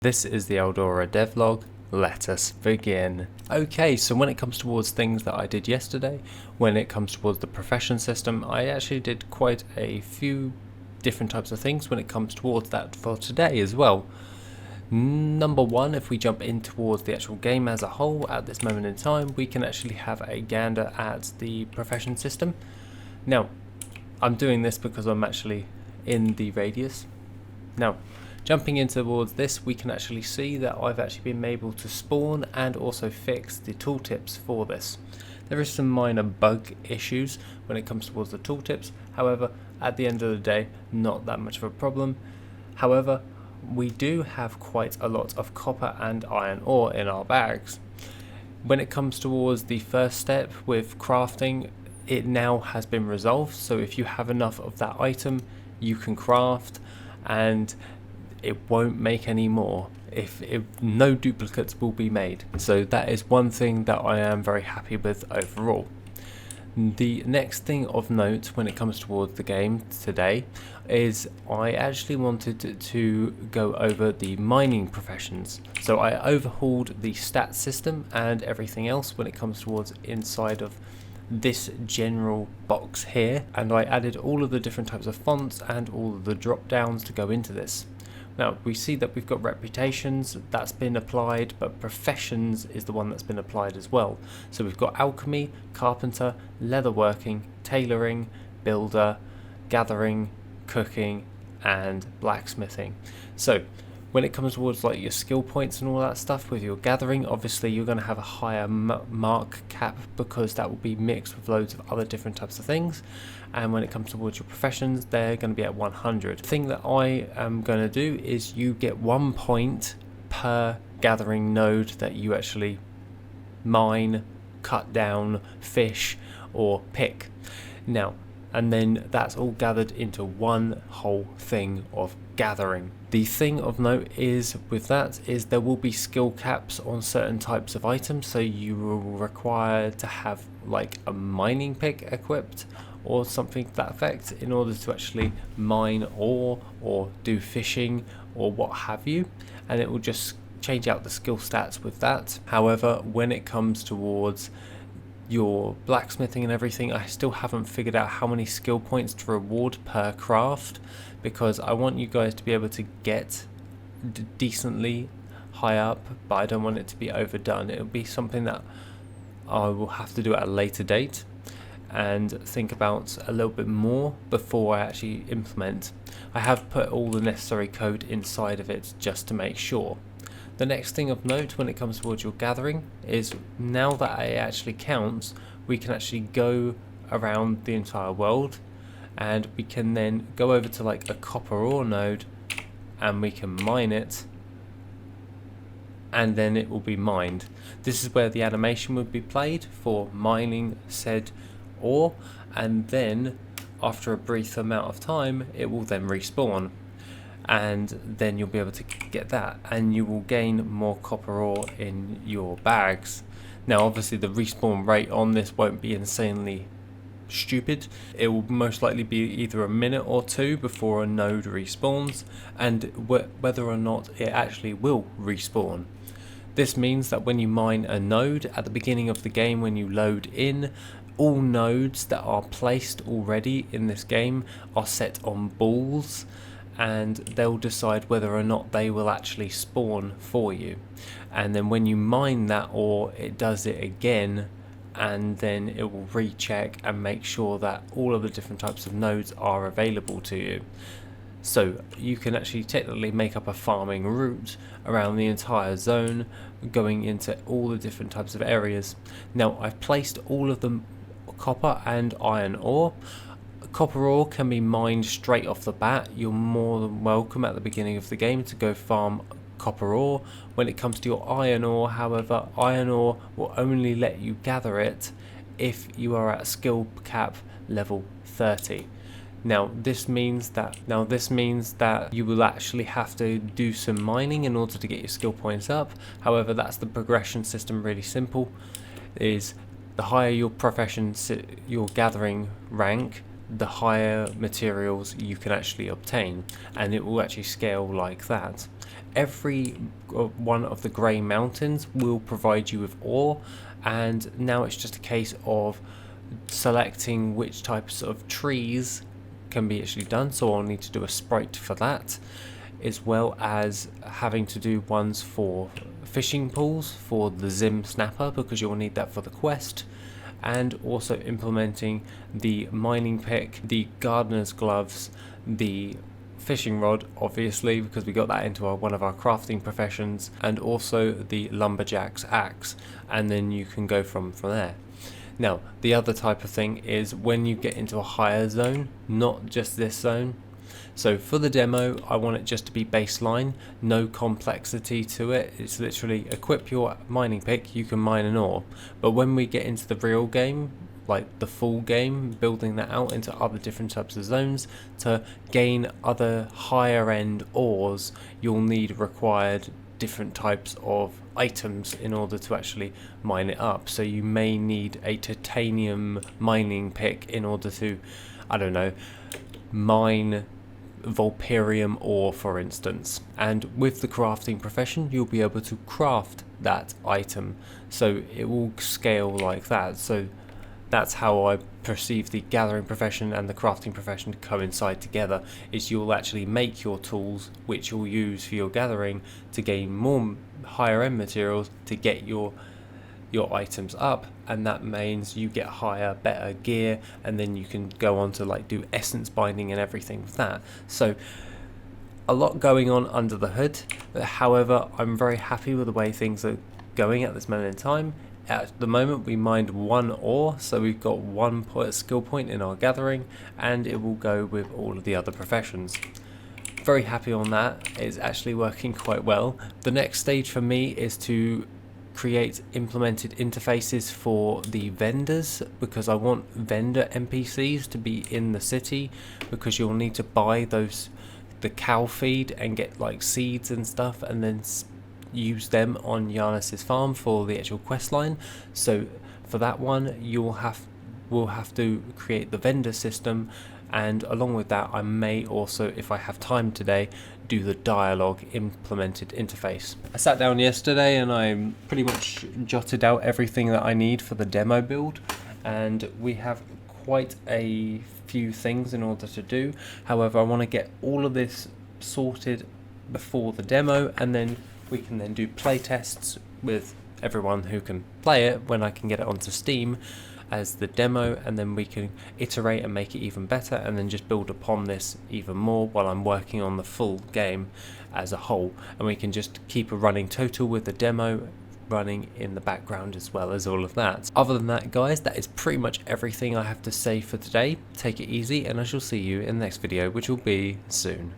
This is the Aldora devlog. Let us begin. Okay, so when it comes towards things that I did yesterday, when it comes towards the profession system, I actually did quite a few different types of things when it comes towards that for today as well. Number one, if we jump in towards the actual game as a whole at this moment in time, we can actually have a gander at the profession system. Now, I'm doing this because I'm actually in the radius. Now, jumping in towards this, we can actually see that I've actually been able to spawn and also fix the tooltips for this. There is some minor bug issues when it comes towards the tooltips, however, at the end of the day, not that much of a problem. However, we do have quite a lot of copper and iron ore in our bags. When it comes towards the first step with crafting, it now has been resolved, so if you have enough of that item, you can craft and it won't make any more. If no duplicates will be made, so that is one thing that I am very happy with overall. The next thing of note when it comes towards the game today is I actually wanted to go over the mining professions. So I overhauled the stat system and everything else when it comes towards inside of this general box here, and I added all of the different types of fonts and all of the drop downs to go into this. Now we see that we've got reputations that's been applied, but professions is the one that's been applied as well. So we've got alchemy, carpenter, leatherworking, tailoring, builder, gathering, cooking and blacksmithing. So when it comes towards like your skill points and all that stuff with your gathering, obviously you're going to have a higher mark cap because that will be mixed with loads of other different types of things. And when it comes towards your professions, they're going to be at 100. The thing that I am going to do is you get 1 point per gathering node that you actually mine, cut down, fish or pick. Now, and then that's all gathered into one whole thing of gathering. The thing of note is with that is there will be skill caps on certain types of items, so you will require to have like a mining pick equipped or something to that effect in order to actually mine ore or do fishing or what have you, and it will just change out the skill stats with that. However, when it comes towards your blacksmithing and everything, I still haven't figured out how many skill points to reward per craft, because I want you guys to be able to get decently high up, but I don't want it to be overdone. It'll be something that I will have to do at a later date and think about a little bit more before I actually implement. I have put all the necessary code inside of it just to make sure. The next thing of note when it comes towards your gathering is now that it actually counts, we can actually go around the entire world and we can then go over to like a copper ore node and we can mine it, and then it will be mined. This is where the animation would be played for mining said ore, and then after a brief amount of time it will then respawn, and then you'll be able to get that and you will gain more copper ore in your bags. Now obviously the respawn rate on this won't be insanely stupid. It will most likely be either a minute or two before a node respawns, and whether or not it actually will respawn. This means that when you mine a node at the beginning of the game, when you load in, all nodes that are placed already in this game are set on balls, and they'll decide whether or not they will actually spawn for you. And then when you mine that ore, it does it again, and then it will recheck and make sure that all of the different types of nodes are available to you. So you can actually technically make up a farming route around the entire zone, going into all the different types of areas. Now I've placed all of the copper and iron ore. Copper ore can be mined straight off the bat. You're more than welcome at the beginning of the game to go farm copper ore. When it comes to your iron ore, however, iron ore will only let you gather it if you are at skill cap level 30. Now this means that you will actually have to do some mining in order to get your skill points up. However, that's the progression system, really simple. Is the higher your profession, your gathering rank, the higher materials you can actually obtain, and it will actually scale like that. Every one of the grey mountains will provide you with ore, and now it's just a case of selecting which types of trees can be actually done. So I'll need to do a sprite for that, as well as having to do ones for fishing pools for the Zim Snapper, because you'll need that for the quest, and also implementing the mining pick, the gardener's gloves, the fishing rod, obviously, because we got that into one of our crafting professions, and also the lumberjack's axe, and then you can go from there. Now, the other type of thing is when you get into a higher zone, not just this zone. So for the demo, I want it just to be baseline, no complexity to it. It's literally equip your mining pick, you can mine an ore. But when we get into the real game, like the full game, building that out into other different types of zones to gain other higher end ores, you'll need required different types of items in order to actually mine it up. So you may need a titanium mining pick in order to, I don't know, mine Volperium ore, for instance. And with the crafting profession, you'll be able to craft that item, so it will scale like that. So that's how I perceive the gathering profession and the crafting profession to coincide together, is you'll actually make your tools which you'll use for your gathering to gain more higher end materials to get your items up, and that means you get higher, better gear, and then you can go on to like do essence binding and everything with that. So a lot going on under the hood. However, I'm very happy with the way things are going at this moment in time. At the moment we mined 1 ore, so we've got 1 skill point in our gathering, and it will go with all of the other professions. Very happy on that. It's actually working quite well. The next stage for me is to create implemented interfaces for the vendors, because I want vendor NPCs to be in the city, because you'll need to buy the cow feed and get like seeds and stuff, and then use them on Giannis's farm for the actual quest line. So for that one we'll have to create the vendor system, and along with that I may also, if I have time today, do the dialogue implemented interface. I sat down yesterday and I pretty much jotted out everything that I need for the demo build, and we have quite a few things in order to do. However, I want to get all of this sorted before the demo, and then we can then do play tests with everyone who can play it when I can get it onto Steam as the demo, and then we can iterate and make it even better, and then just build upon this even more while I'm working on the full game as a whole. And we can just keep a running total with the demo running in the background as well as all of that. Other than that, guys, that is pretty much everything I have to say for today. Take it easy, and I shall see you in the next video, which will be soon.